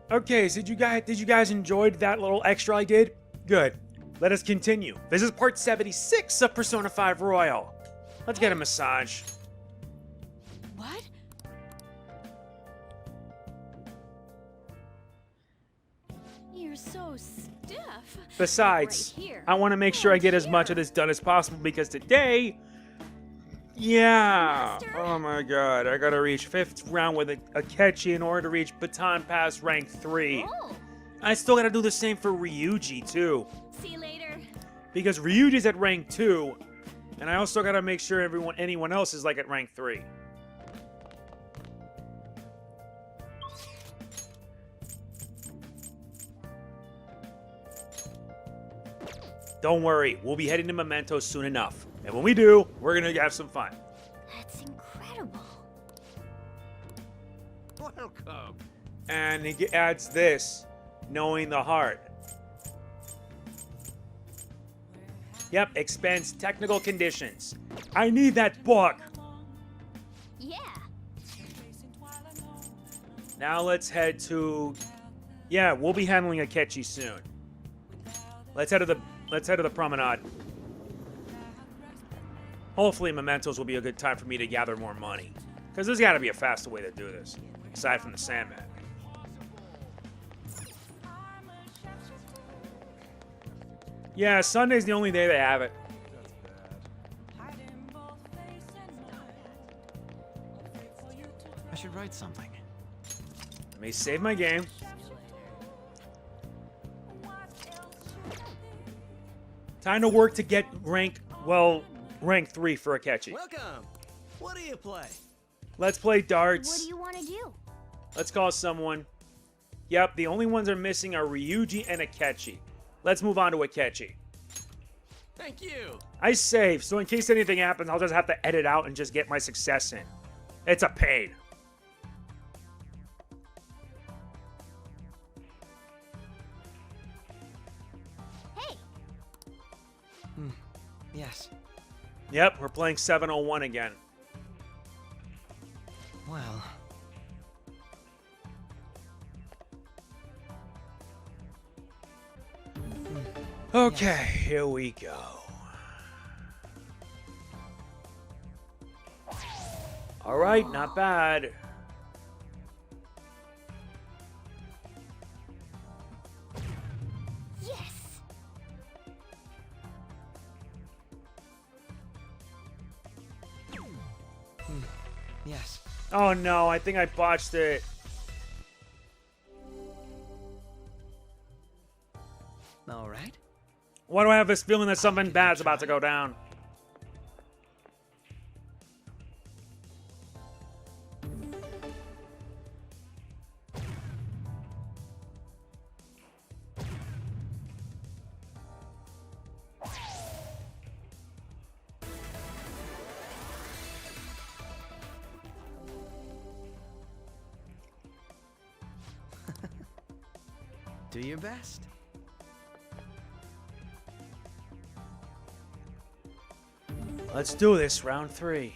Okay, so did you guys enjoyed that little extra I did? Good. Let us continue. This is part 76 of Persona 5 Royal. Let's get a massage. What? You're so stiff. Besides, Right here. I want to make sure I get as much of this done as possible because today... Yeah. Master? Oh my god. I gotta reach 5th round with Akechi in order to reach Baton Pass rank 3. Oh. I still gotta do the same for Ryuji too. See you later. Because Ryuji's at rank 2. And I also gotta make sure anyone else is like at rank 3. Don't worry, we'll be heading to Memento soon enough. And when we do, we're gonna have some fun. That's incredible. Welcome. And he adds this, knowing the heart. Yep, expense technical conditions. I need that book. Yeah. Now let's head to... Yeah, we'll be handling Akechi soon. Let's head to the promenade. Hopefully mementos will be a good time for me to gather more money. Because there's got to be a faster way to do this. Aside from the Sandman. Yeah, Sunday's the only day they have it. I should write something. Let me save my game. Time to work to get rank 3 for Akechi. Welcome. What do you play? Let's play What darts. do you want to do? Let's call someone. Yep, the only ones are missing are Ryuji and Akechi. Let's move on to Akechi. Thank you. I saved, so in case anything happens, I'll just have to edit out and just get my success in. It's a pain. Hey. Yes. Yep, we're playing 701 again. Well. Okay, here we go. Alright, not bad. Yes. Yes. Oh no, I think I botched it. All right. Why do I have this feeling that something bad's about to go down? Do your best. Let's do this, round 3.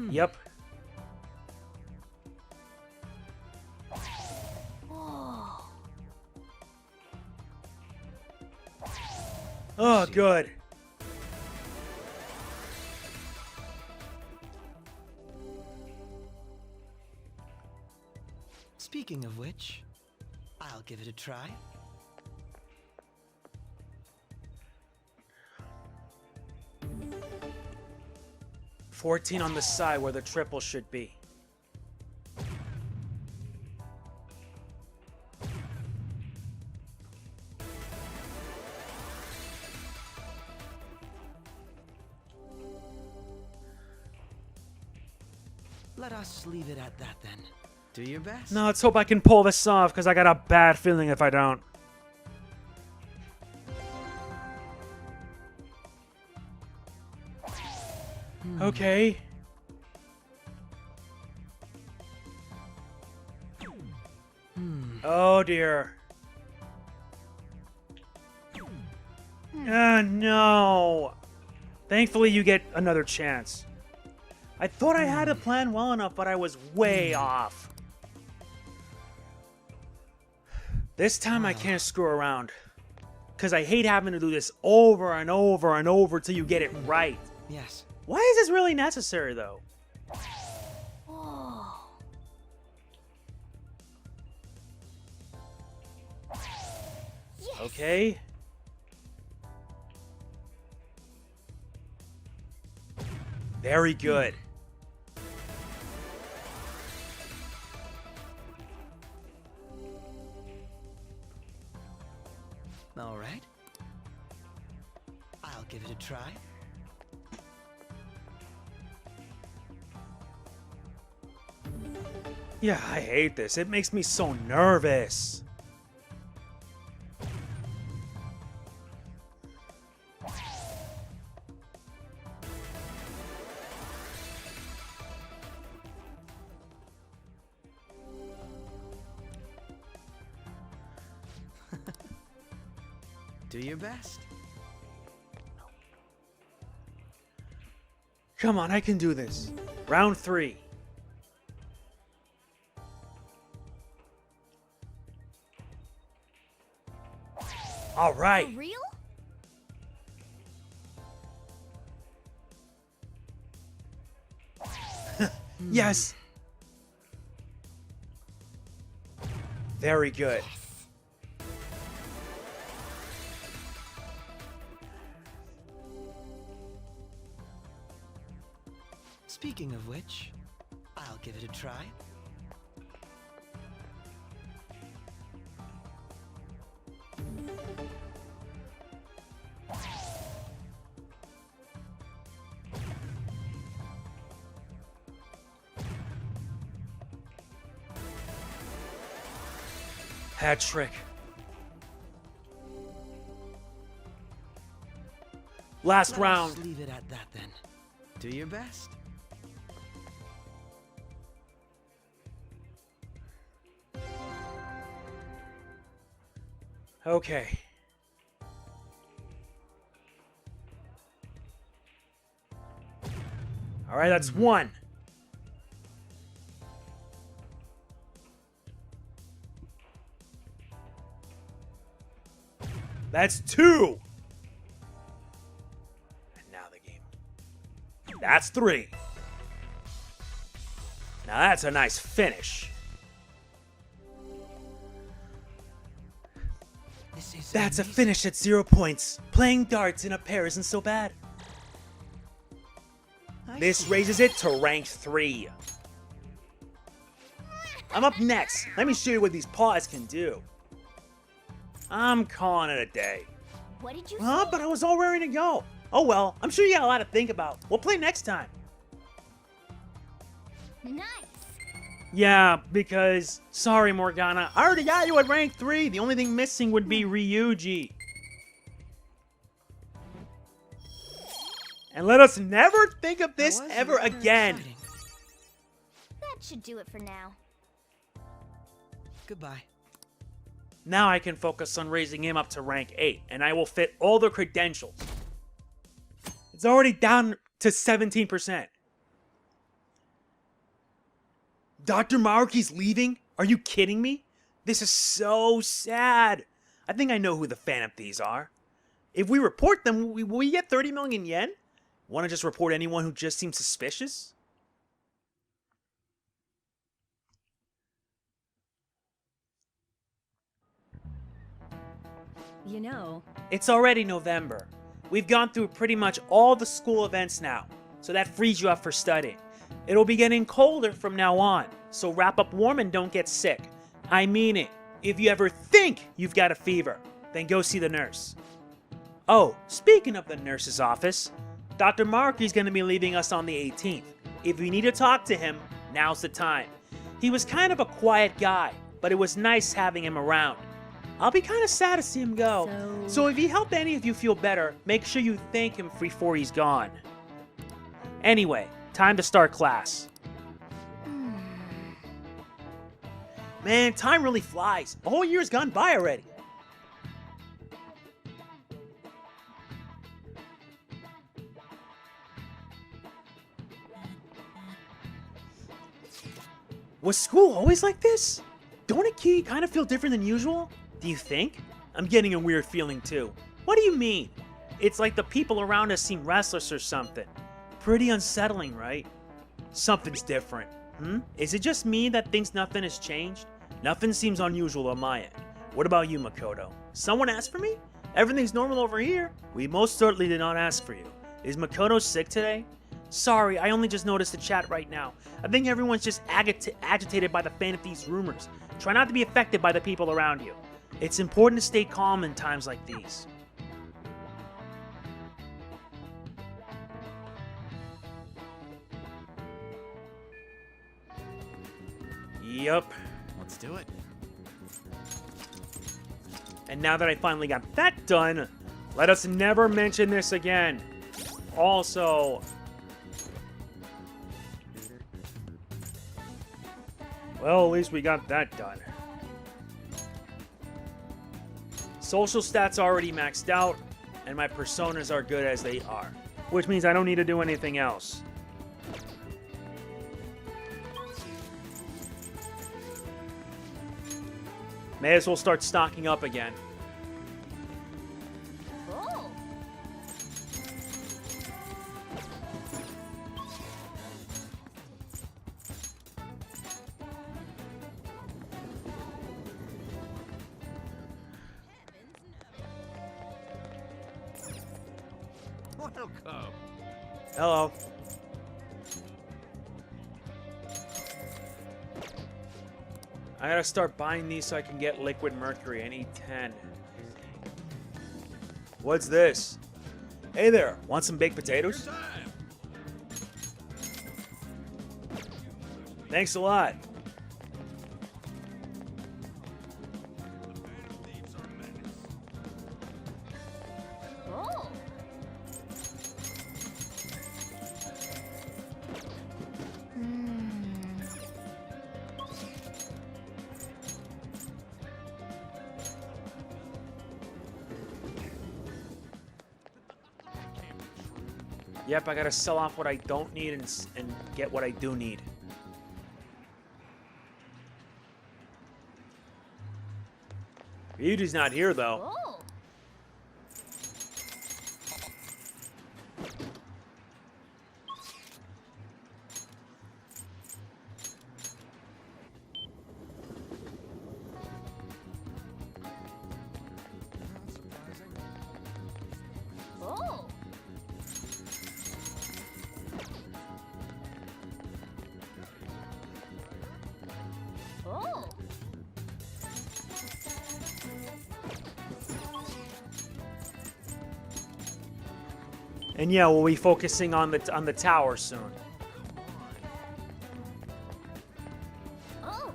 Yep. Whoa. Oh, good. Speaking of which, I'll give it a try. $14 on the side where the triple should be. Let us leave it at that then. Do your best. No, let's hope I can pull this off, because I got a bad feeling if I don't. Okay. Oh dear. No. Thankfully you get another chance. I thought I had a plan well enough, but I was way off. This time I can't screw around. Because I hate having to do this over and over and over till you get it right. Yes. Why is this really necessary, though? Whoa. Yes. Okay. Very good. All right. I'll give it a try. Yeah, I hate this. It makes me so nervous. Do your best. Come on, I can do this. Round 3. All right. For real? Yes. Very good. Speaking of which, I'll give it a try. Hat trick. Last Let's round. leave it at that then. Do your best. Okay. All right, that's 1. That's 2. And now the game. That's 3. Now that's a nice finish. This is That's a amazing. finish at 0 points. Playing darts in a pair isn't so bad. I This see. raises it to rank 3. I'm up next. Let me show you what these paws can do. I'm calling it a day. What did you Huh? say? But I was all ready to go. Oh well, I'm sure you got a lot to think about. We'll play next time. Nice. Yeah, because... Sorry, Morgana. I already got you at rank 3. The only thing missing would be Ryuji. And let us never think of this That was ever rather again. exciting. That should do it for now. Goodbye. Now I can focus on raising him up to rank 8, and I will fit all the credentials. It's already down to 17%. Dr. Maruki's leaving? Are you kidding me? This is so sad. I think I know who the Phantom Thieves are. If we report them, will we get 30 million yen? Want to just report anyone who just seems suspicious? You know, It's already November. We've gone through pretty much all the school events now, so that frees you up for studying. It'll be getting colder from now on, so wrap up warm and don't get sick. I mean it. If you ever think you've got a fever, then go see the nurse. Oh, speaking of the nurse's office, Dr. Maruki's going to be leaving us on the 18th. If you need to talk to him, now's the time. He was kind of a quiet guy, but it was nice having him around. I'll be kind of sad to see him go. So if he helped any of you feel better, make sure you thank him before he's gone. Anyway, time to start class. Man, time really flies. A whole year's gone by already. Was school always like this? Don't Akechi kind of feel different than usual? Do you think? I'm getting a weird feeling too. What do you mean? It's like the people around us seem restless or something. Pretty unsettling, right? Something's different. Is it just me that thinks nothing has changed? Nothing seems unusual on my end. What about you, Makoto? Someone asked for me? Everything's normal over here. We most certainly did not ask for you. Is Makoto sick today? Sorry, I only just noticed the chat right now. I think everyone's just agitated by the fan of these rumors. Try not to be affected by the people around you. It's important to stay calm in times like these. Yup. Let's do it. And now that I finally got that done, let us never mention this again. Also, well, at least we got that done. Social stats already maxed out, and my personas are good as they are, which means I don't need to do anything else. May as well start stocking up again. Oh. Welcome. Hello. I gotta start buying these so I can get liquid mercury. I need 10. What's this? Hey there, want some baked potatoes? Thanks a lot. Oh. Yep, I gotta sell off what I don't need and get what I do need. Ryuji's not here, though. Oh. Oh. Oh. And yeah, we'll be focusing on the tower soon. Oh.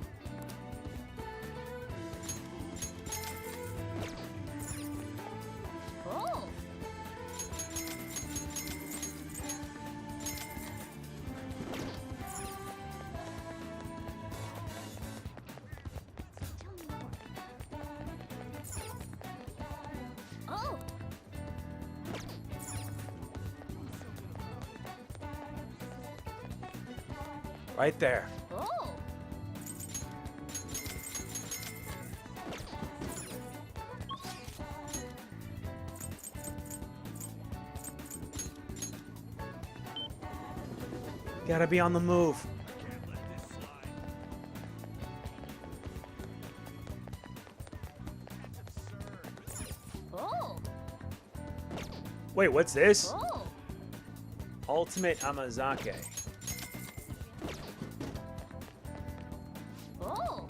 Oh. Oh. Right there. Oh. Gotta be on the move. Oh. Wait, what's this? Oh. Ultimate Amazake. Oh.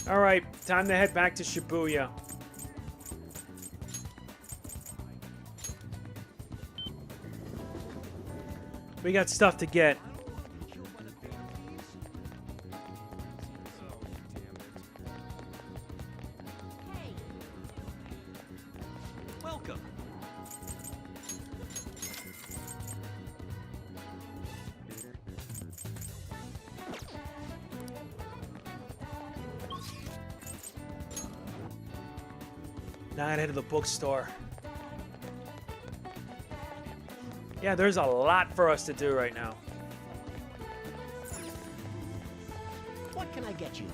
Alright, time to head back to Shibuya. We got stuff to get. Welcome. Now I head to the bookstore. Yeah, there's a lot for us to do right now. What can I get you?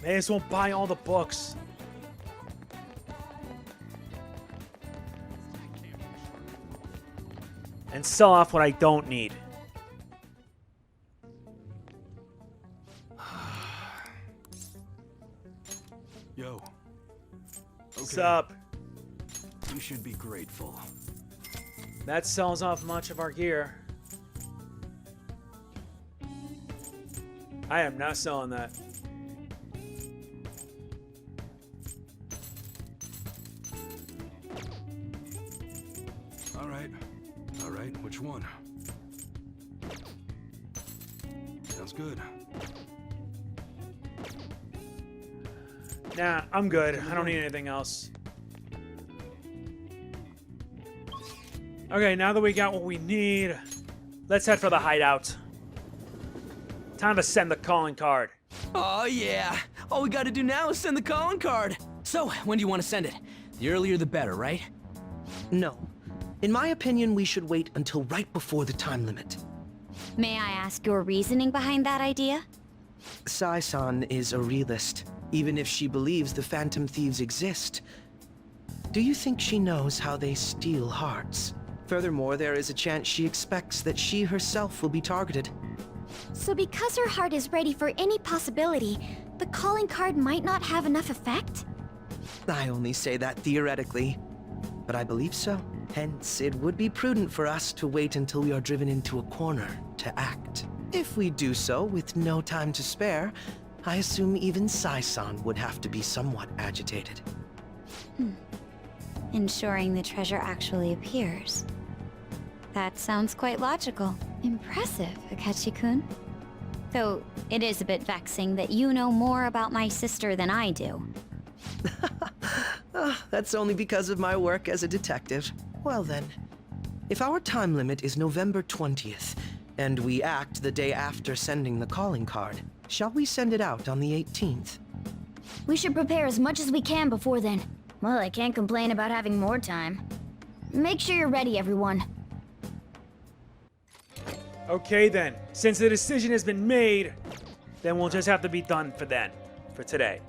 May as well buy all the books. And sell off what I don't need. Yo. What's up? You should be grateful. That sells off much of our gear. I am not selling that. All right, which one? Sounds good. Nah, I'm good. I don't need anything else. Okay, now that we got what we need, let's head for the hideout. Time to send the calling card. Oh, yeah. All we gotta do now is send the calling card. So, when do you want to send it? The earlier the better, right? No. In my opinion, we should wait until right before the time limit. May I ask your reasoning behind that idea? Sai-san is a realist, even if she believes the Phantom Thieves exist. Do you think she knows how they steal hearts? Furthermore, there is a chance she expects that she herself will be targeted. So because her heart is ready for any possibility, the calling card might not have enough effect? I only say that theoretically, but I believe so. Hence, it would be prudent for us to wait until we are driven into a corner to act. If we do so with no time to spare, I assume even Sai-san would have to be somewhat agitated. Ensuring the treasure actually appears. That sounds quite logical. Impressive, Akechi-kun. Though, it is a bit vexing that you know more about my sister than I do. That's only because of my work as a detective. Well then, if our time limit is November 20th, and we act the day after sending the calling card, shall we send it out on the 18th? We should prepare as much as we can before then. Well, I can't complain about having more time. Make sure you're ready, everyone. Okay then, since the decision has been made, then we'll just have to be done for today.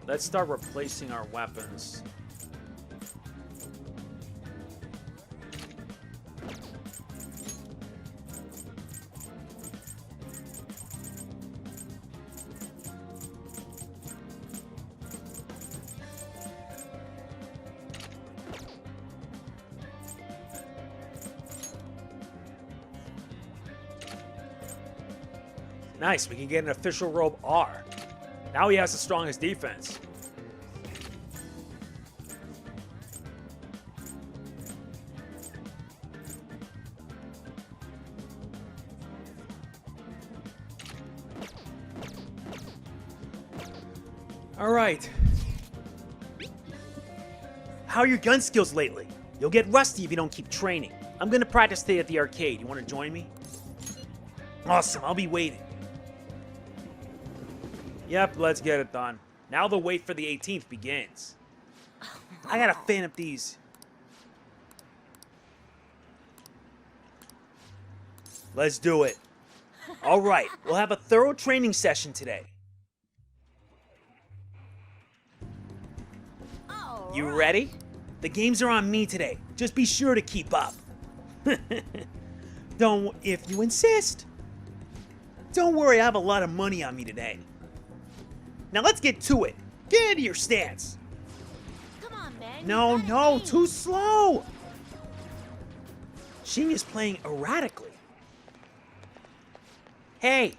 Let's start replacing our weapons. Nice, we can get an official robe R. Now he has the strongest defense. Alright. How are your gun skills lately? You'll get rusty if you don't keep training. I'm gonna practice today at the arcade. You wanna join me? Awesome, I'll be waiting. Yep, let's get it done. Now the wait for the 18th begins. I gotta fan up these. Let's do it. Alright, we'll have a thorough training session today. You ready? The games are on me today. Just be sure to keep up. If you insist. Don't worry, I have a lot of money on me today. Now let's get to it. Get into your stance. Come on, man. No, too slow. Shing is playing erratically. Hey,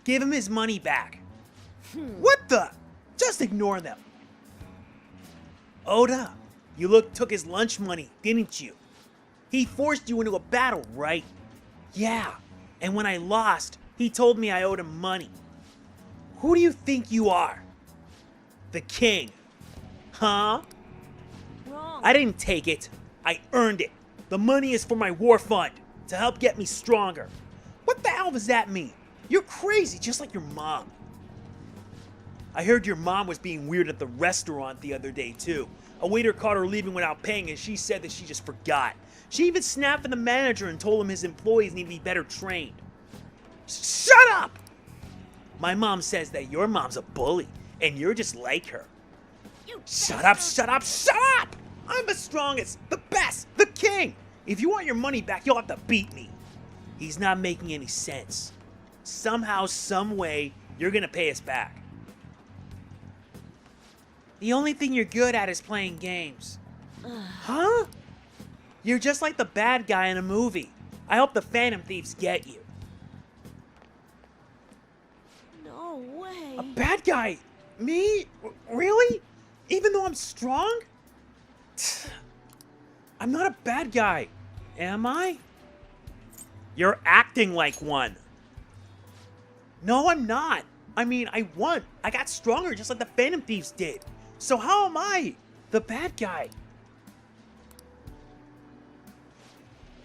give him his money back. What the? Just ignore them. Oda, you took his lunch money, didn't you? He forced you into a battle, right? Yeah, and when I lost, he told me I owed him money. Who do you think you are? The king. Huh? I didn't take it. I earned it. The money is for my war fund, to help get me stronger. What the hell does that mean? You're crazy, just like your mom. I heard your mom was being weird at the restaurant the other day, too. A waiter caught her leaving without paying, and she said that she just forgot. She even snapped at the manager and told him his employees need to be better trained. Shut up! My mom says that your mom's a bully, and you're just like her. Shut up, shut up, shut up! I'm the strongest, the best, the king! If you want your money back, you'll have to beat me. He's not making any sense. Somehow, some way, you're gonna pay us back. The only thing you're good at is playing games. Huh? You're just like the bad guy in a movie. I hope the Phantom Thieves get you. No way. A bad guy? Me? Really? Even though I'm strong? I'm not a bad guy, am I? You're acting like one. No, I'm not. I mean, I won. I got stronger just like the Phantom Thieves did. So how am I the bad guy?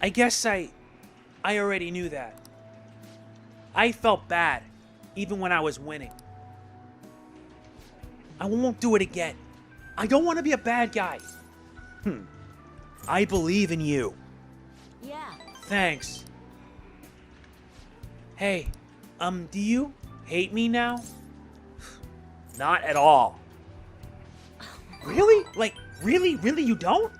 I guess I already knew that. I felt bad, even when I was winning. I won't do it again. I don't want to be a bad guy. I believe in you. Yeah. Thanks. Hey, do you hate me now? Not at all. Really? Like, really you don't?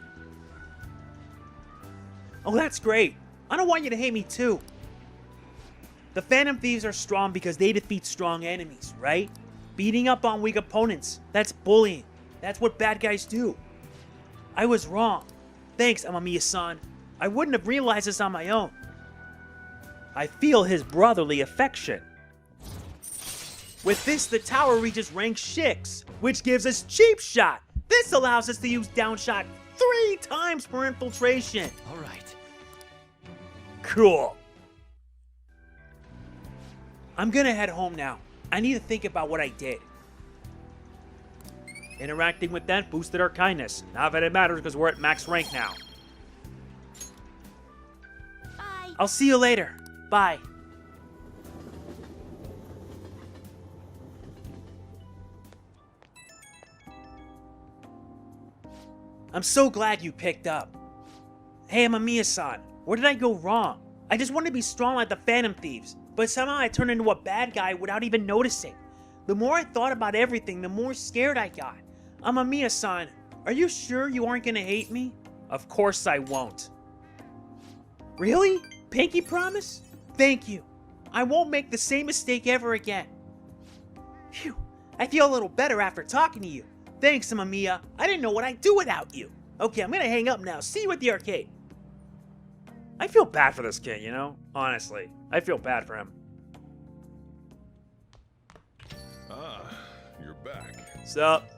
Oh, that's great. I don't want you to hate me too. The Phantom Thieves are strong because they defeat strong enemies, right? Beating up on weak opponents, that's bullying. That's what bad guys do. I was wrong. Thanks, Amamiya-san. I wouldn't have realized this on my own. I feel his brotherly affection. With this, the tower reaches rank 6, which gives us cheap shot. This allows us to use down shot 3 times per infiltration. All right. Cool. I'm gonna head home now. I need to think about what I did. Interacting with them boosted our kindness. Not that it matters because we're at max rank now. Bye. I'll see you later. Bye. I'm so glad you picked up. Hey, Amamiya-san, where did I go wrong? I just wanted to be strong like the Phantom Thieves, but somehow I turned into a bad guy without even noticing. The more I thought about everything, the more scared I got. Amamiya-san, are you sure you aren't gonna hate me? Of course I won't. Really? Pinky promise? Thank you. I won't make the same mistake ever again. Phew, I feel a little better after talking to you. Thanks, Amamiya. I didn't know what I'd do without you. Okay, I'm gonna hang up now. See you at the arcade. I feel bad for this kid, you know? Honestly, I feel bad for him. Ah, you're back. Sup?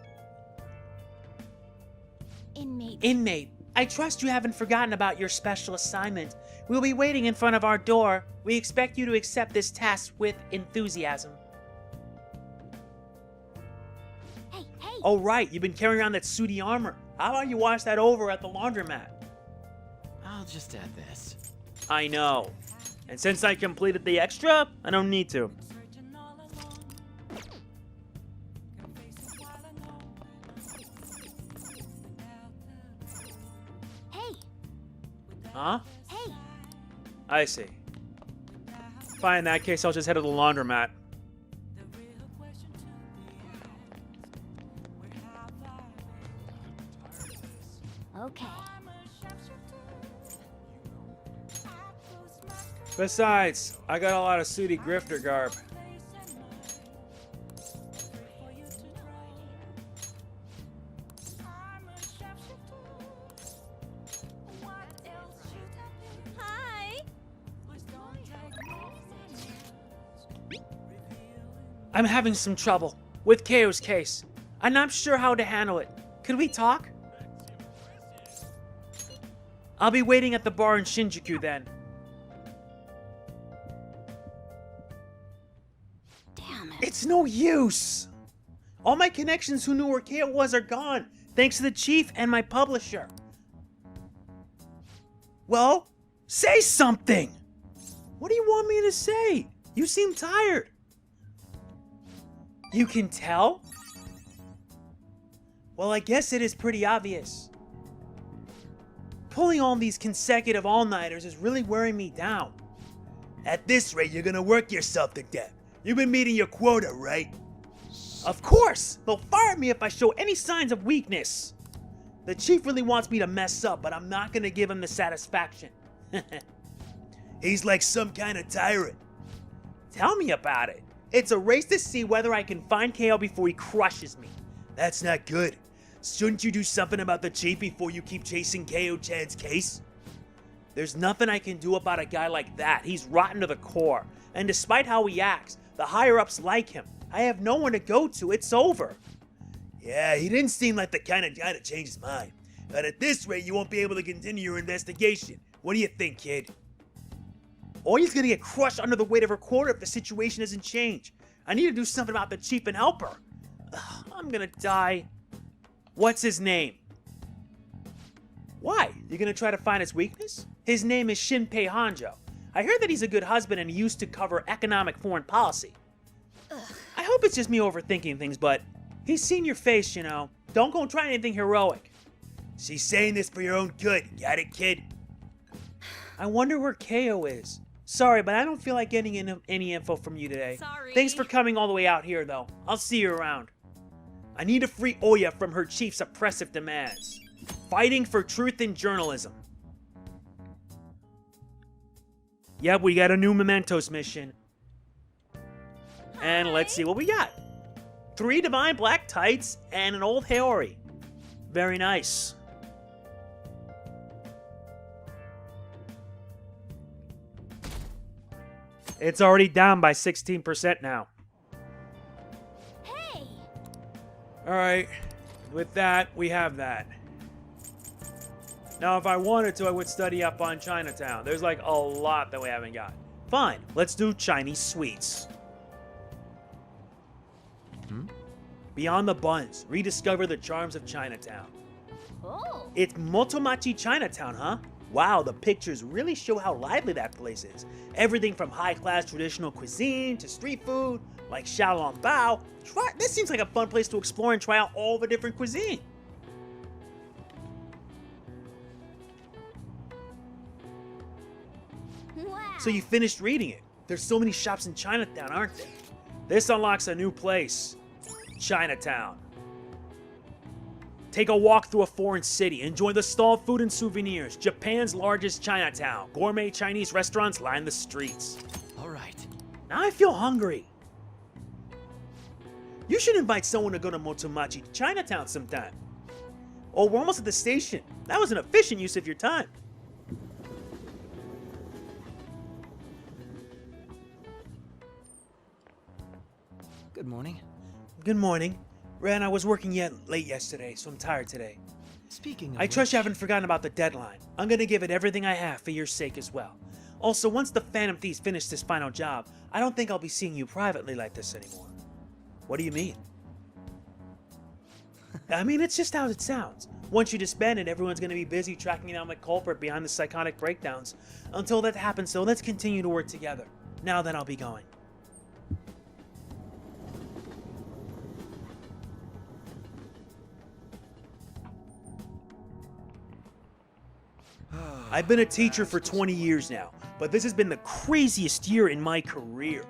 Inmate. I trust you haven't forgotten about your special assignment. We'll be waiting in front of our door. We expect you to accept this task with enthusiasm. Hey. Oh right, you've been carrying around that sooty armor. How about you wash that over at the laundromat? I'll just add this. I know. And since I completed the extra, I don't need to. Hey. Huh? Hey. I see. Fine, in that case, I'll just head to the laundromat. Okay. Besides, I got a lot of sooty grifter garb. Hi. I'm having some trouble with Keio's case. I'm not sure how to handle it. Could we talk? I'll be waiting at the bar in Shinjuku then. Damn it. It's no use! All my connections who knew where Keio was are gone. Thanks to the chief and my publisher. Well, say something! What do you want me to say? You seem tired. You can tell? Well, I guess it is pretty obvious. Pulling all these consecutive all-nighters is really wearing me down. At this rate, you're gonna work yourself to death. You've been meeting your quota, right? Of course! They'll fire me if I show any signs of weakness. The chief really wants me to mess up, but I'm not gonna give him the satisfaction. He's like some kind of tyrant. Tell me about it. It's a race to see whether I can find KO before he crushes me. That's not good. Shouldn't you do something about the chief before you keep chasing KO-chan's case? There's nothing I can do about a guy like that. He's rotten to the core. And despite how he acts, the higher-ups like him. I have no one to go to. It's over. Yeah, he didn't seem like the kind of guy to change his mind. But at this rate, you won't be able to continue your investigation. What do you think, kid? Or he's gonna get crushed under the weight of her quota if the situation doesn't change. I need to do something about the chief and help her. Ugh, I'm gonna die. What's his name? Why? You gonna try to find his weakness? His name is Shinpei Hanjo. I heard that he's a good husband and he used to cover economic foreign policy. I hope it's just me overthinking things, but he's seen your face, you know. Don't go and try anything heroic. She's saying this for your own good. Got it, kid? I wonder where KO is. Sorry, but I don't feel like getting any info from you today. Sorry. Thanks for coming all the way out here, though. I'll see you around. I need to free Oya from her chief's oppressive demands. Fighting for truth in journalism. Yep, we got a new Mementos mission. And let's see what we got. 3 divine black tights and an old Haori. Very nice. It's already down by 16% now. Hey! Alright, with that, we have that. Now, if I wanted to, I would study up on Chinatown. There's like a lot that we haven't got. Fine, let's do Chinese sweets. Beyond the buns, rediscover the charms of Chinatown. Oh! It's Motomachi Chinatown, huh? Wow, the pictures really show how lively that place is. Everything from high-class traditional cuisine to street food, like Xiaolongbao. This seems like a fun place to explore and try out all the different cuisine. Wow! So you finished reading it. There's so many shops in Chinatown, aren't there? This unlocks a new place. Chinatown. Take a walk through a foreign city. Enjoy the stalled food and souvenirs. Japan's largest Chinatown. Gourmet Chinese restaurants line the streets. All right. Now I feel hungry. You should invite someone to go to Motomachi Chinatown sometime. Oh, we're almost at the station. That was an efficient use of your time. Good morning. Good morning. Ren, I was working late yesterday, so I'm tired today. Speaking of I trust which, you haven't forgotten about the deadline. I'm gonna give it everything I have for your sake as well. Also, once the Phantom Thieves finish this final job, I don't think I'll be seeing you privately like this anymore. What do you mean? I mean, it's just how it sounds. Once you disband it, everyone's gonna be busy tracking down the culprit behind the psychotic breakdowns. Until that happens, though, let's continue to work together. Now then, I'll be going. I've been a teacher for 20 years now, but this has been the craziest year in my career.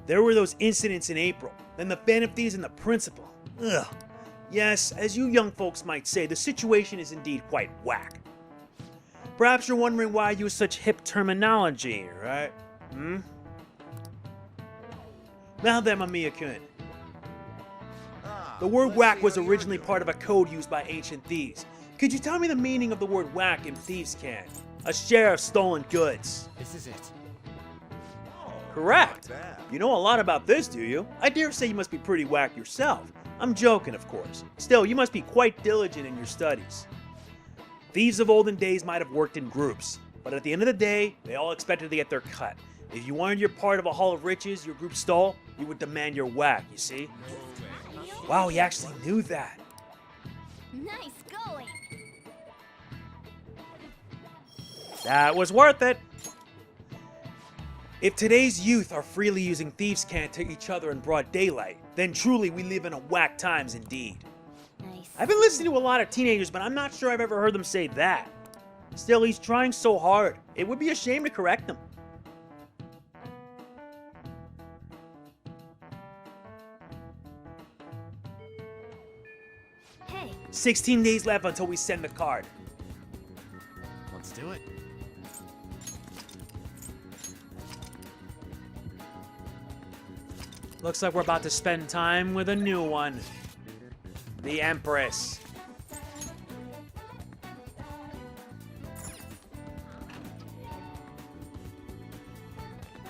There were those incidents in April, then the Phantom Thieves and the principal. Ugh. Yes, as you young folks might say, the situation is indeed quite whack. Perhaps you're wondering why I use such hip terminology, right? Now then, Mamiya-kun. The word whack was originally part of a code used by ancient thieves. Could you tell me the meaning of the word whack in Thieves' Can? A share of stolen goods. This is it. Correct. You know a lot about this, do you? I dare say you must be pretty whack yourself. I'm joking, of course. Still, you must be quite diligent in your studies. Thieves of olden days might have worked in groups, but at the end of the day, they all expected to get their cut. If you wanted your part of a haul of riches your group stole, you would demand your whack, you see? Wow, he actually knew that. Nice going. That was worth it. If today's youth are freely using thieves' cant to each other in broad daylight, then truly we live in a whack times indeed. Nice. I've been listening to a lot of teenagers, but I'm not sure I've ever heard them say that. Still, he's trying so hard. It would be a shame to correct him. Hey, 16 days left until we send the card. Let's do it. Looks like we're about to spend time with a new one. The Empress.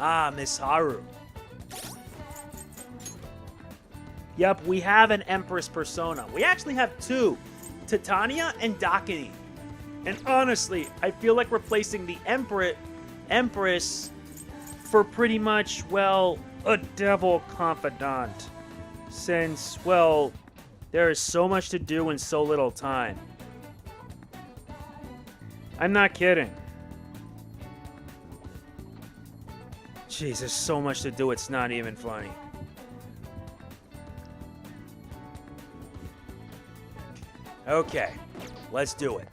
Ah, Miss Haru. Yep, we have an Empress persona. We actually have two. Titania and Dakini. And honestly, I feel like replacing the Empress for pretty much, well, a devil confidant. Since, well, there is so much to do in so little time. I'm not kidding. Jeez, there's so much to do, it's not even funny. Okay, let's do it.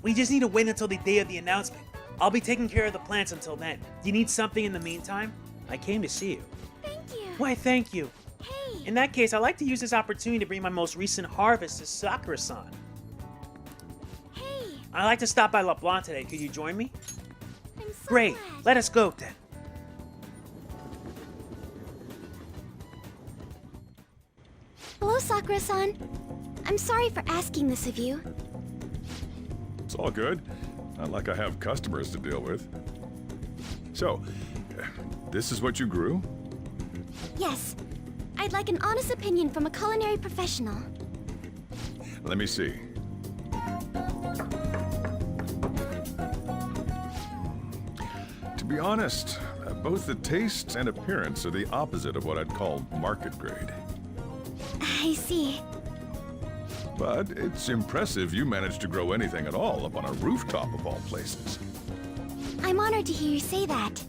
We just need to wait until the day of the announcement. I'll be taking care of the plants until then. Do you need something in the meantime? I came to see you. thank you. Why, thank you. Hey, In that case, I'd like to use this opportunity to bring my most recent harvest to Sakura-san. hey. I'd like to stop by La Blanc today. Could you join me? I'm so Great. glad. Let us go then. Hello, Sakura-san. I'm sorry for asking this of you. It's all good. Not like I have customers to deal with. So, this is what you grew? Yes, I'd like an honest opinion from a culinary professional. Let me see. To be honest, both the taste and appearance are the opposite of what I'd call market grade. I see. But it's impressive you managed to grow anything at all up on a rooftop of all places. I'm honored to hear you say that.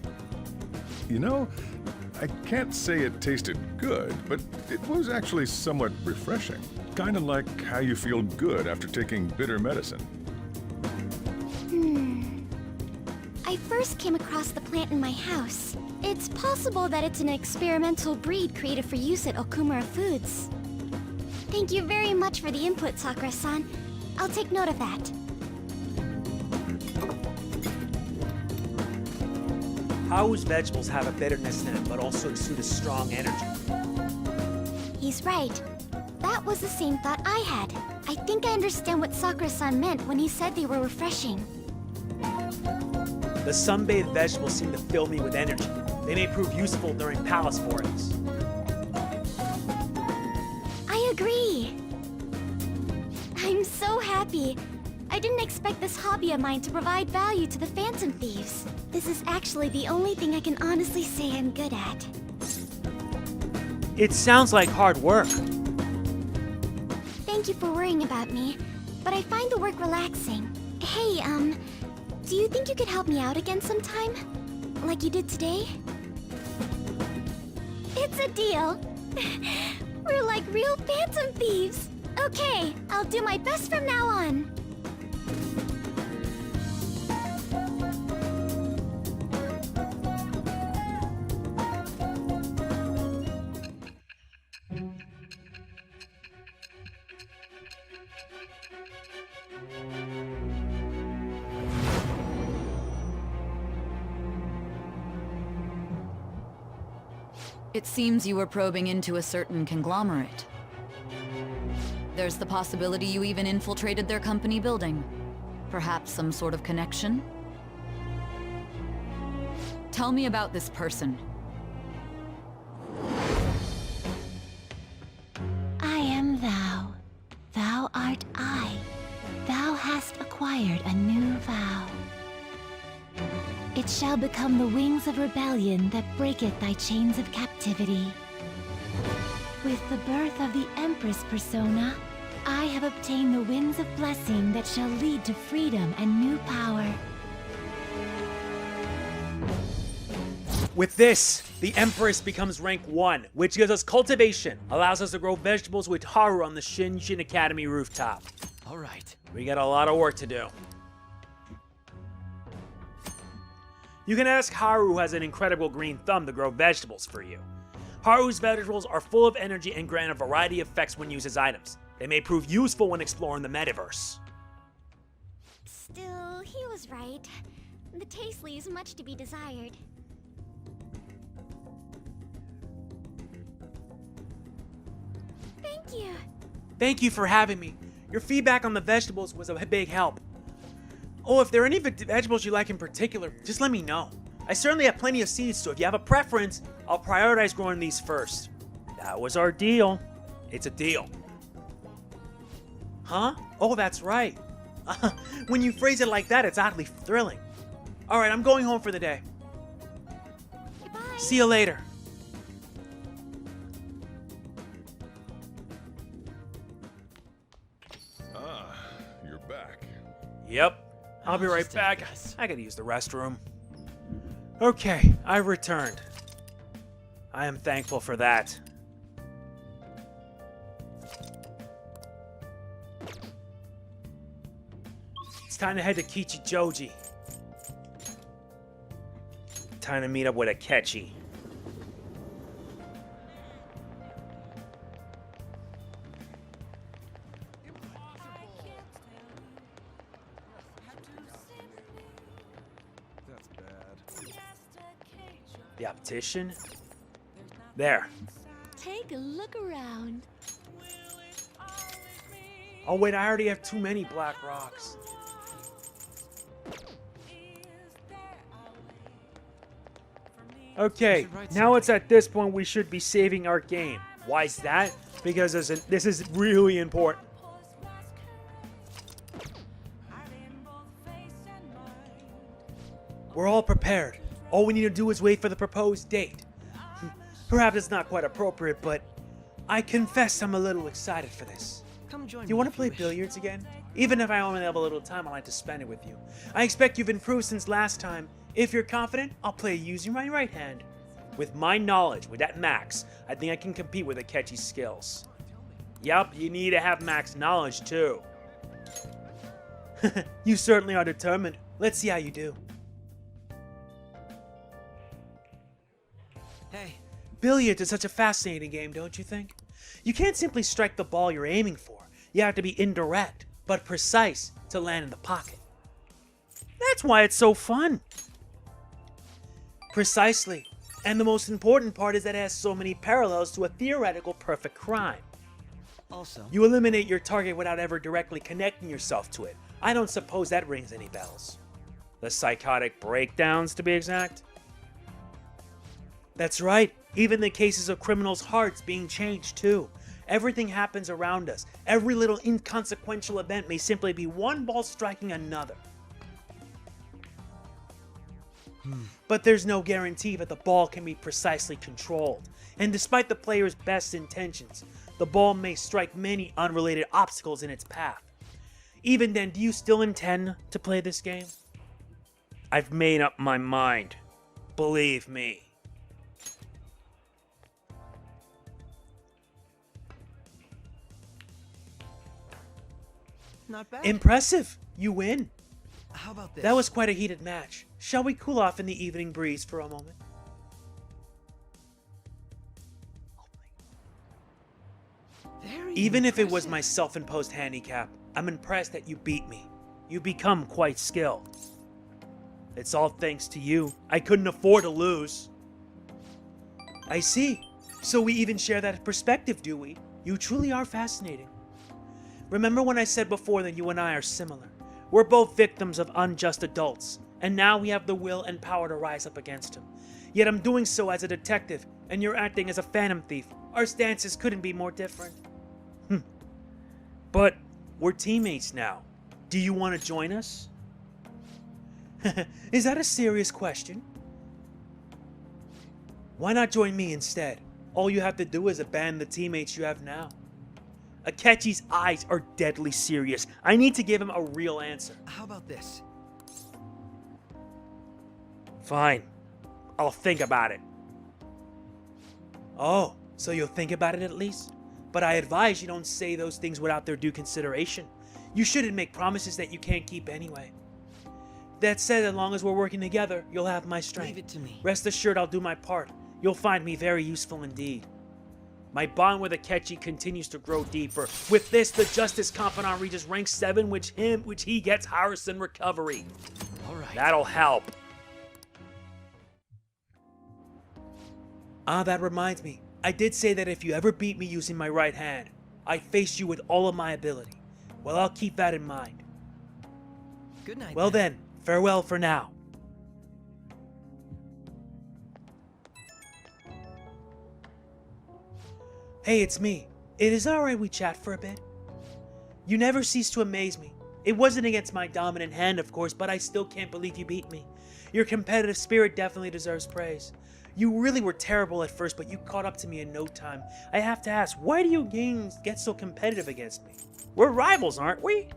You know, I can't say it tasted good, but it was actually somewhat refreshing. Kind of like how you feel good after taking bitter medicine. I first came across the plant in my house. It's possible that it's an experimental breed created for use at Okumura Foods. Thank you very much for the input, Sakura-san. I'll take note of that. Haru's vegetables have a bitterness in them, but also exude a strong energy. He's right. That was the same thought I had. I think I understand what Sakura-san meant when he said they were refreshing. The sun-bathed vegetables seem to fill me with energy. They may prove useful during palace forays. I agree. I'm so happy. I didn't expect this hobby of mine to provide value to the Phantom Thieves. This is actually the only thing I can honestly say I'm good at. It sounds like hard work. Thank you for worrying about me, but I find the work relaxing. Hey, do you think you could help me out again sometime? Like you did today? It's a deal. We're like real Phantom Thieves. Okay, I'll do my best from now on. It seems you were probing into a certain conglomerate. There's the possibility you even infiltrated their company building. Perhaps some sort of connection? Tell me about this person. I am thou. Thou art I. Thou hast acquired a new vow. It shall become the wings of rebellion that breaketh thy chains of captivity. With the birth of the Empress persona, I have obtained the winds of blessing that shall lead to freedom and new power. With this, the Empress becomes rank 1, which gives us cultivation, allows us to grow vegetables with Haru on the Shinshin Academy rooftop. Alright. We got a lot of work to do. You can ask Haru, who has an incredible green thumb, to grow vegetables for you. Haru's vegetables are full of energy and grant a variety of effects when used as items. They may prove useful when exploring the metaverse. Still, he was right. The taste leaves much to be desired. Thank you. Thank you for having me. Your feedback on the vegetables was a big help. Oh, if there are any vegetables you like in particular, just let me know. I certainly have plenty of seeds, so if you have a preference, I'll prioritize growing these first. That was our deal. It's a deal. Huh? Oh, that's right. When you phrase it like that, it's oddly thrilling. Alright, I'm going home for the day. Goodbye. See you later. Ah, you're back. Yep. I'll be right Just back. take this. I gotta use the restroom. Okay, I returned. I am thankful for that. It's time to head to Kichijoji. Time to meet up with Akechi. That's bad. The optician? There. Take a look around. Oh wait, I already have too many black rocks. Okay, now it's at this point we should be saving our game. Why is that? Because this is really important. We're all prepared. All we need to do is wait for the proposed date. Perhaps it's not quite appropriate, but I confess I'm a little excited for this. Come join me. Do you want to if play wish. billiards again? Even if I only have a little time, I like to spend it with you. I expect you've improved since last time. If you're confident, I'll play using my right hand. With my knowledge, with that max, I think I can compete with Akechi's skills. Yup, you need to have max knowledge too. You certainly are determined. Let's see how you do. Hey, Billiards is such a fascinating game, don't you think? You can't simply strike the ball you're aiming for. You have to be indirect, but precise to land in the pocket. That's why it's so fun. Precisely. And the most important part is that it has so many parallels to a theoretical perfect crime. also, You eliminate your target without ever directly connecting yourself to it. I don't suppose that rings any bells. The psychotic breakdowns, to be exact? That's right. Even the cases of criminals' hearts being changed, too. Everything happens around us. Every little inconsequential event may simply be one ball striking another. But there's no guarantee that the ball can be precisely controlled. And despite the player's best intentions, the ball may strike many unrelated obstacles in its path. Even then, do you still intend to play this game? I've made up my mind. Believe me. not bad. Impressive! You win. How about this? That was quite a heated match. Shall we cool off in the evening breeze for a moment? Very Even if it was impressive. my self-imposed handicap, I'm impressed that you beat me. You become quite skilled. It's all thanks to you. I couldn't afford to lose. I see. So we even share that perspective, do we? You truly are fascinating. Remember when I said before that you and I are similar? We're both victims of unjust adults, and now we have the will and power to rise up against them. Yet I'm doing so as a detective, and you're acting as a phantom thief. Our stances couldn't be more different. But we're teammates now. Do you want to join us? Is that a serious question? Why not join me instead? All you have to do is abandon the teammates you have now. Akechi's eyes are deadly serious. I need to give him a real answer. How about this? Fine. I'll think about it. Oh, so you'll think about it at least? But I advise you don't say those things without their due consideration. You shouldn't make promises that you can't keep anyway. That said, as long as we're working together, you'll have my strength. Leave it to me. Rest assured I'll do my part. You'll find me very useful indeed. My bond with Akechi continues to grow deeper. With this, the Justice Confidant reaches rank 7, which he gets Harrison Recovery. Alright. That'll help. Ah, that reminds me. I did say that if you ever beat me using my right hand, I'd face you with all of my ability. Well, I'll keep that in mind. Good night. Well then, farewell for now. Hey, it's me. It is alright we chat for a bit. You never cease to amaze me. It wasn't against my dominant hand, of course, but I still can't believe you beat me. Your competitive spirit definitely deserves praise. You really were terrible at first, but you caught up to me in no time. I have to ask, why do you get so competitive against me? We're rivals, aren't we?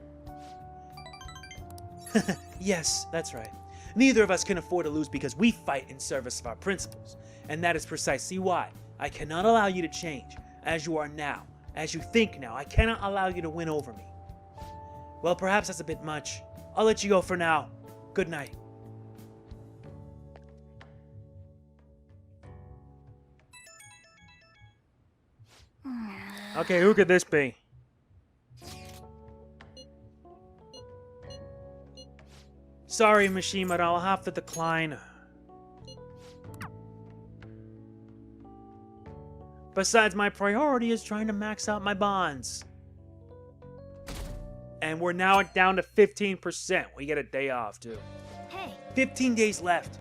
Yes, that's right. Neither of us can afford to lose because we fight in service of our principles. And that is precisely why I cannot allow you to change, as you are now, as you think now. I cannot allow you to win over me. Well, perhaps that's a bit much. I'll let you go for now. Good night. Okay, who could this be? Sorry, Mishima, I'll have to decline. Besides, my priority is trying to max out my bonds. And we're now down to 15%. We get a day off, too. Hey, 15 days left.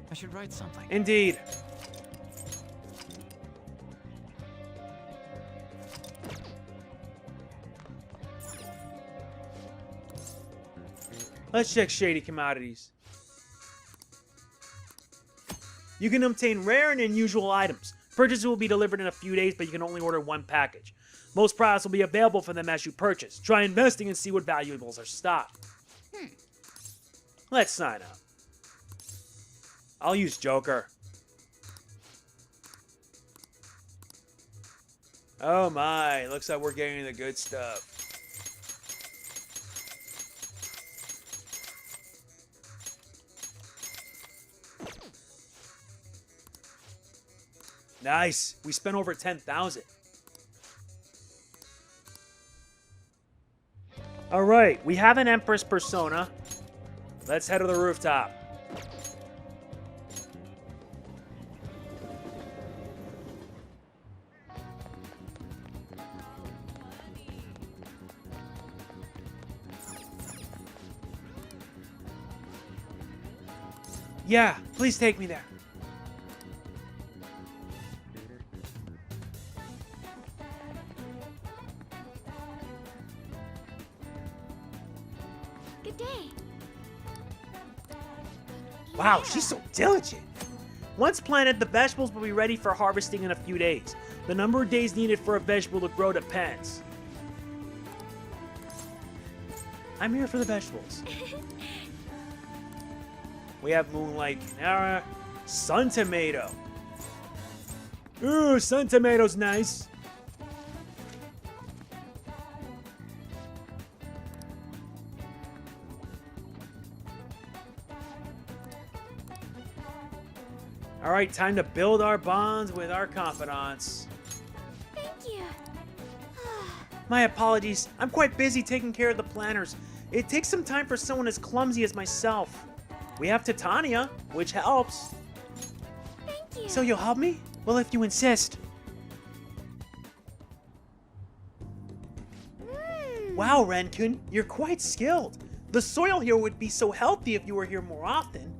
I should write something. Indeed. Let's check shady commodities. You can obtain rare and unusual items. Purchases will be delivered in a few days, but you can only order one package. Most products will be available for them as you purchase. Try investing and see what valuables are stocked. Let's sign up. I'll use Joker. Oh my, looks like we're getting the good stuff. Nice. We spent over 10,000. All right, we have an Empress persona. Let's head to the rooftop. Yeah, please take me there. Good day. Wow, she's so diligent. Once planted, the vegetables will be ready for harvesting in a few days. The number of days needed for a vegetable to grow depends. I'm here for the vegetables. We have Moonlight Canara, Sun Tomato. Ooh, Sun Tomato's nice. All right, time to build our bonds with our confidants. Thank you. My apologies. I'm quite busy taking care of the planners. It takes some time for someone as clumsy as myself. We have Titania, which helps. Thank you. So you'll help me? Well, if you insist. Wow, Renkun, you're quite skilled. The soil here would be so healthy if you were here more often.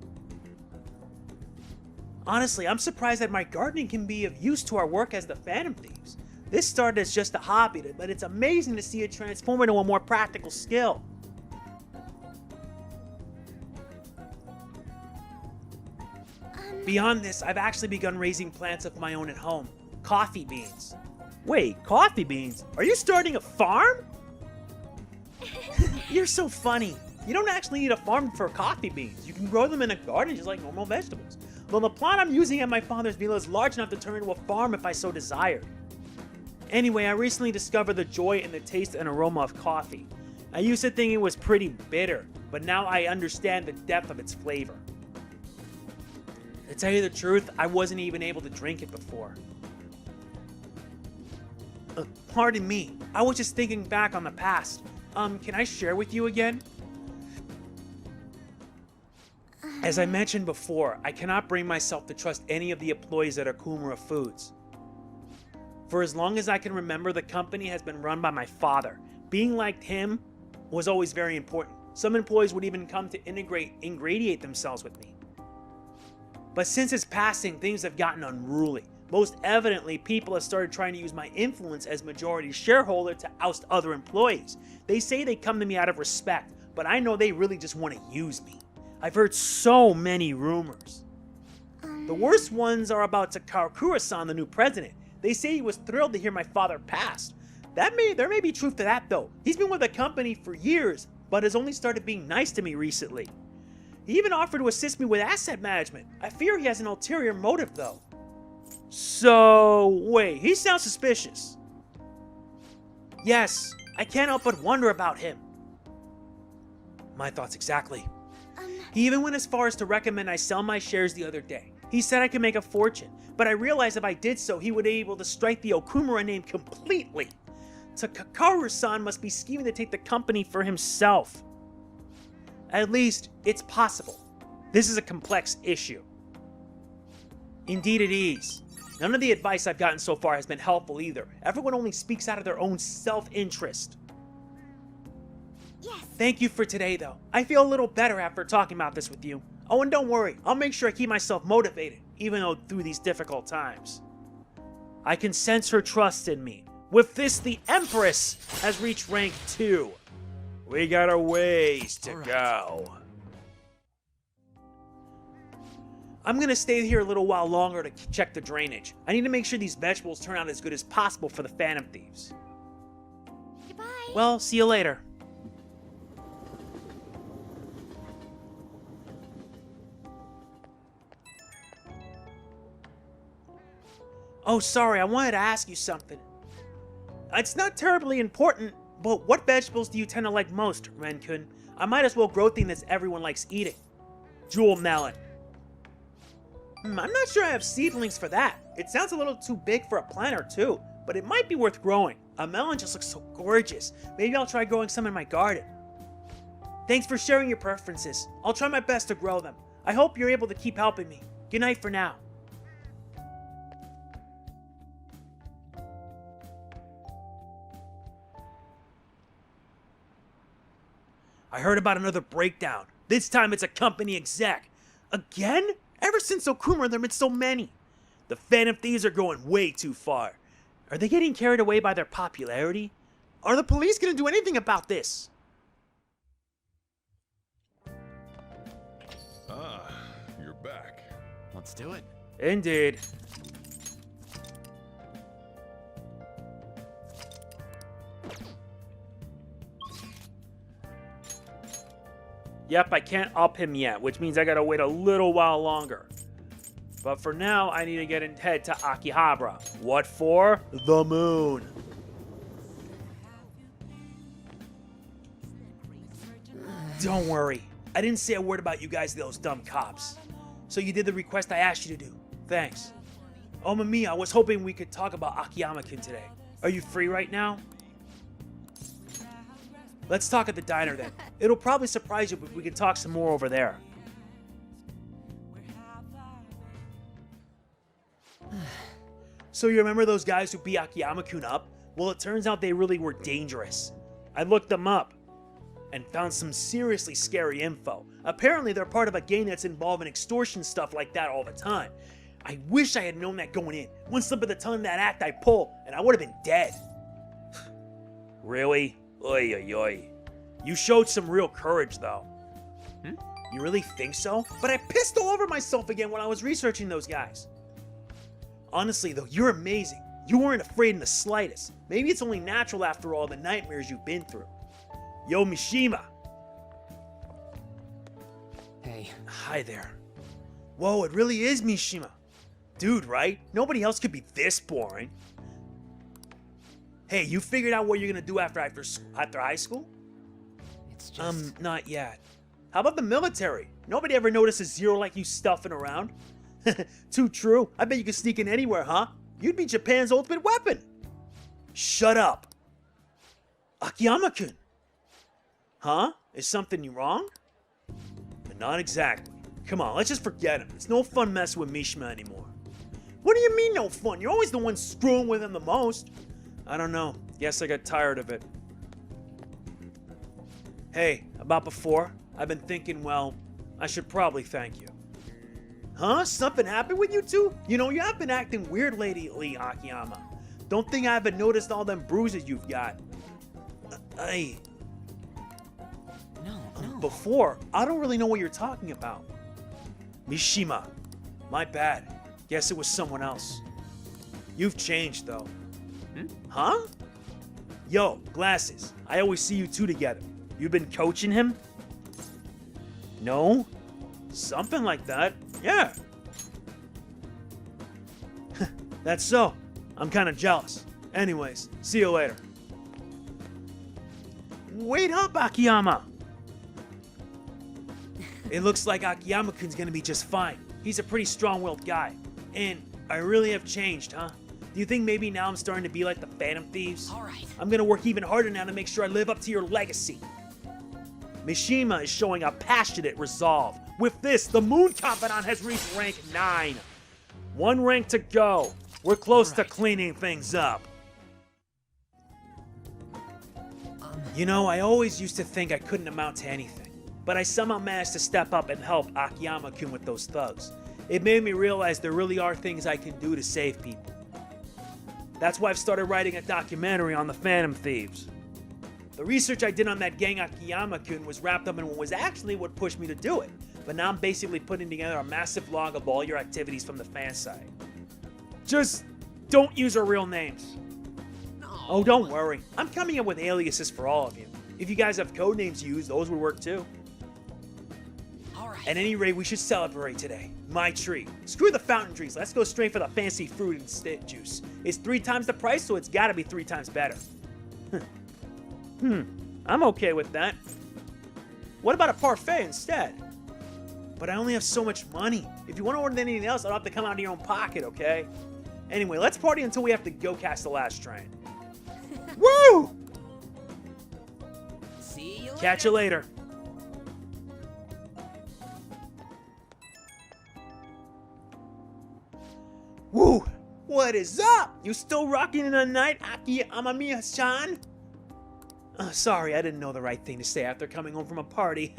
Honestly, I'm surprised that my gardening can be of use to our work as the Phantom Thieves. This started as just a hobby, but it's amazing to see it transform into a more practical skill. Beyond this, I've actually begun raising plants of my own at home. Coffee beans. Wait, coffee beans? Are you starting a farm? You're so funny. You don't actually need a farm for coffee beans. You can grow them in a garden just like normal vegetables. Though the plot I'm using at my father's villa is large enough to turn into a farm if I so desired. Anyway, I recently discovered the joy in the taste and aroma of coffee. I used to think it was pretty bitter, but now I understand the depth of its flavor. To tell you the truth, I wasn't even able to drink it before. Pardon me, I was just thinking back on the past. Can I share with you again? As I mentioned before, I cannot bring myself to trust any of the employees at Okumura Foods. For as long as I can remember, the company has been run by my father. Being like him was always very important. Some employees would even come to ingratiate themselves with me. But since his passing, things have gotten unruly. Most evidently, people have started trying to use my influence as majority shareholder to oust other employees. They say they come to me out of respect, but I know they really just want to use me. I've heard so many rumors. The worst ones are about Takakura-san, the new president. They say he was thrilled to hear my father passed. There may be truth to that though. He's been with the company for years, but has only started being nice to me recently. He even offered to assist me with asset management. I fear he has an ulterior motive though. So, wait, he sounds suspicious. Yes, I can't help but wonder about him. My thoughts exactly. He even went as far as to recommend I sell my shares the other day. He said I could make a fortune, but I realized if I did so, he would be able to strike the Okumura name completely. Takakura-san must be scheming to take the company for himself. At least, it's possible. This is a complex issue. Indeed it is. None of the advice I've gotten so far has been helpful either. Everyone only speaks out of their own self-interest. Yes. Thank you for today, though. I feel a little better after talking about this with you. Oh, and don't worry, I'll make sure I keep myself motivated, even though through these difficult times. I can sense her trust in me. With this, the Empress has reached rank 2. We got a ways to go. I'm gonna stay here a little while longer to check the drainage. I need to make sure these vegetables turn out as good as possible for the Phantom Thieves. Goodbye. Well, see you later. Oh, sorry, I wanted to ask you something. It's not terribly important, but what vegetables do you tend to like most, Ren-kun? I might as well grow things that everyone likes eating. Jewel melon. I'm not sure I have seedlings for that. It sounds a little too big for a plant or two, but it might be worth growing. A melon just looks so gorgeous. Maybe I'll try growing some in my garden. Thanks for sharing your preferences. I'll try my best to grow them. I hope you're able to keep helping me. Good night for now. I heard about another breakdown. This time it's a company exec. Again? Ever since Okumura, there have been so many. The Phantom Thieves are going way too far. Are they getting carried away by their popularity? Are the police gonna do anything about this? Ah, you're back. Let's do it. Indeed. Yep, I can't up him yet, which means I gotta wait a little while longer. But for now, I need to head to Akihabara. What for? The moon. Don't worry. I didn't say a word about you guys to those dumb cops. So you did the request I asked you to do. Thanks. Oh, Mami, I was hoping we could talk about Akiyama-kun today. Are you free right now? Let's talk at the diner then. It'll probably surprise you, but we can talk some more over there. So you remember those guys who beat Akiyama-kun up? Well, it turns out they really were dangerous. I looked them up and found some seriously scary info. Apparently they're part of a gang that's involved in extortion stuff like that all the time. I wish I had known that going in. One slip of the tongue in that act I pulled, and I would have been dead. Really? Oy, oy, oy. You showed some real courage, though. You really think so? But I pissed all over myself again when I was researching those guys. Honestly though, you're amazing. You weren't afraid in the slightest. Maybe it's only natural after all the nightmares you've been through. Yo, Mishima. Hey. Hi there. Whoa, it really is Mishima. Dude, right? Nobody else could be this boring. Hey, you figured out what you're gonna do after high school? It's just... Not yet. How about the military? Nobody ever notices Zero like you stuffing around. Too true. I bet you could sneak in anywhere, huh? You'd be Japan's ultimate weapon. Shut up. Akiyama-kun. Huh? Is something wrong? Not exactly. Come on, let's just forget him. It's no fun messing with Mishima anymore. What do you mean no fun? You're always the one screwing with him the most. I don't know. Guess I got tired of it. Hey, about before, I've been thinking, well, I should probably thank you. Huh? Something happened with you two? You know, you have been acting weird lately, Akiyama. Don't think I haven't noticed all them bruises you've got. Hey. No. Before, I don't really know what you're talking about. Mishima. My bad. Guess it was someone else. You've changed, though. Huh? Yo, Glasses. I always see you two together. You've been coaching him? No? Something like that. Yeah. That's so. I'm kind of jealous. Anyways, see you later. Wait up, Akiyama! It looks like Akiyama-kun's gonna be just fine. He's a pretty strong-willed guy. And I really have changed, huh? Do you think maybe now I'm starting to be like the Phantom Thieves? Alright. I'm gonna work even harder now to make sure I live up to your legacy. Mishima is showing a passionate resolve. With this, the Moon Confidant has reached rank 9. 1 rank to go. We're close to cleaning things up. You know, I always used to think I couldn't amount to anything, but I somehow managed to step up and help Akiyama-kun with those thugs. It made me realize there really are things I can do to save people. That's why I've started writing a documentary on the Phantom Thieves. The research I did on that gang Akiyama-kun was wrapped up in what was actually what pushed me to do it, but now I'm basically putting together a massive log of all your activities from the fan side. Just don't use our real names. Oh, don't worry. I'm coming up with aliases for all of you. If you guys have code names to use, those would work too. At any rate, we should celebrate today. My treat. Screw the fountain drinks. Let's go straight for the fancy fruit and juice. It's 3 times the price, so it's gotta be 3 times better. I'm okay with that. What about a parfait instead? But I only have so much money. If you want to order anything else, I'll have to come out of your own pocket, okay? Anyway, let's party until we have to go catch the last train. Woo! See you Catch you later. Woo! What is up? You still rocking in the night, Akiyama-san? Sorry, I didn't know the right thing to say after coming home from a party.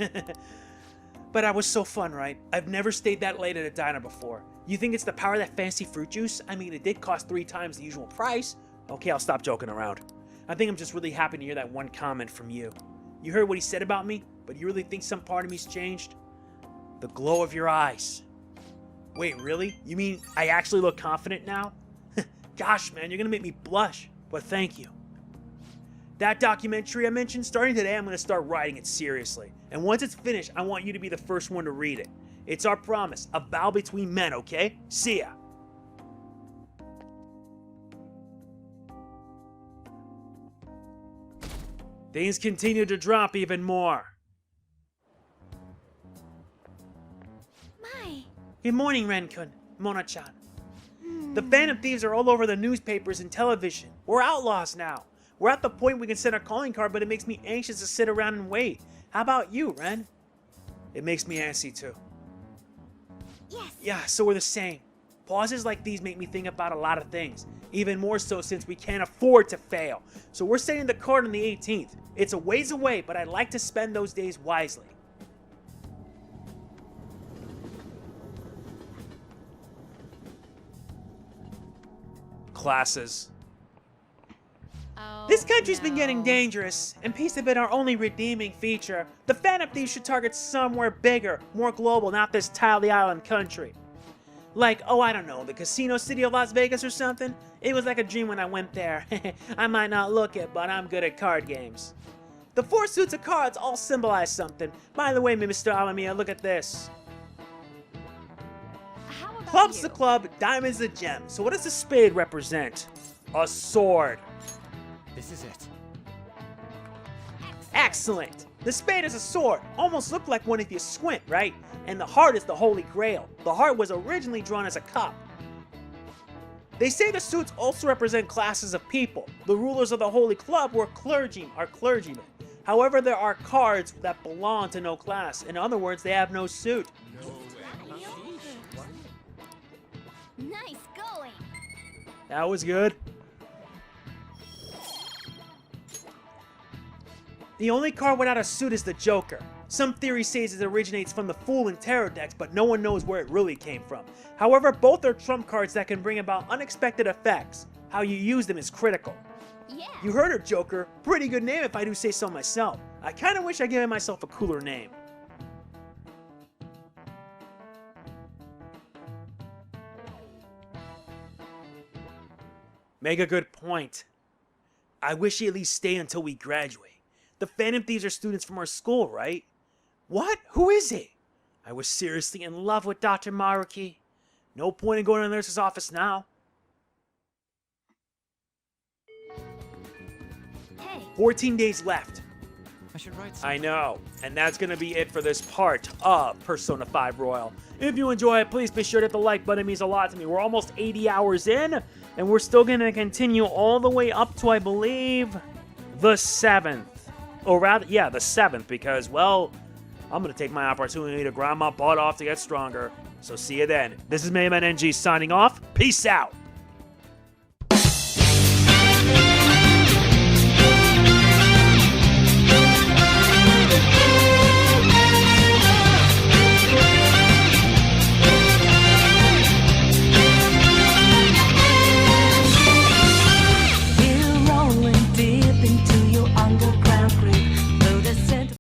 But I was so fun, right? I've never stayed that late at a diner before. You think it's the power of that fancy fruit juice? I mean, it did cost 3 times the usual price. Okay, I'll stop joking around. I think I'm just really happy to hear that one comment from you. You heard what he said about me, but you really think some part of me's changed? The glow of your eyes. Wait, really? You mean I actually look confident now? Gosh, man, you're gonna make me blush, but thank you. That documentary I mentioned, starting today, I'm gonna start writing it seriously. And once it's finished, I want you to be the first one to read it. It's our promise, a vow between men, okay? See ya. Things continue to drop even more. My. Good morning, Ren-kun, Mona-chan. The Phantom Thieves are all over the newspapers and television. We're outlaws now. We're at the point we can send our calling card, but it makes me anxious to sit around and wait. How about you, Ren? It makes me antsy too. Yes. Yeah, so we're the same. Pauses like these make me think about a lot of things. Even more so since we can't afford to fail. So we're setting the card on the 18th. It's a ways away, but I'd like to spend those days wisely. Classes. Oh, This This country's been getting dangerous, and peace have been our only redeeming feature. The Phantom Thieves should target somewhere bigger, more global, not this tile island country. Like, oh, I don't know, the Casino City of Las Vegas or something? It was like a dream when I went there. I might not look it, but I'm good at card games. The 4 suits of cards all symbolize something. By the way, Mr. Alamia, look at this. How about Club's you? the club, diamond's the gem. So what does the spade represent? A sword. This is it. Excellent! The spade is a sword. Almost look like one if you squint, right? And the heart is the Holy Grail. The heart was originally drawn as a cup. They say the suits also represent classes of people. The rulers of the Holy Club are clergymen. However, there are cards that belong to no class. In other words, they have no suit. Nice going. That was good. The only card without a suit is the Joker. Some theory says it originates from the Fool and Terror decks, but no one knows where it really came from. However, both are trump cards that can bring about unexpected effects. How you use them is critical. Yeah. You heard her, Joker. Pretty good name if I do say so myself. I kinda wish I'd given myself a cooler name. Make a good point. I wish he at least stayed until we graduate. The Phantom Thieves are students from our school, right? What? Who is he? I was seriously in love with Dr. Maruki. No point in going to the nurse's office now. Hey. 14 days left. I should write something. I know, and that's going to be it for this part of Persona 5 Royal. If you enjoy it, please be sure to hit the like button. It means a lot to me. We're almost 80 hours in, and we're still going to continue all the way up to, I believe, the 7th. Or rather, yeah, the 7th, because, well, I'm going to take my opportunity to grind my butt off to get stronger. So see you then. This is MegamanNG signing off. Peace out.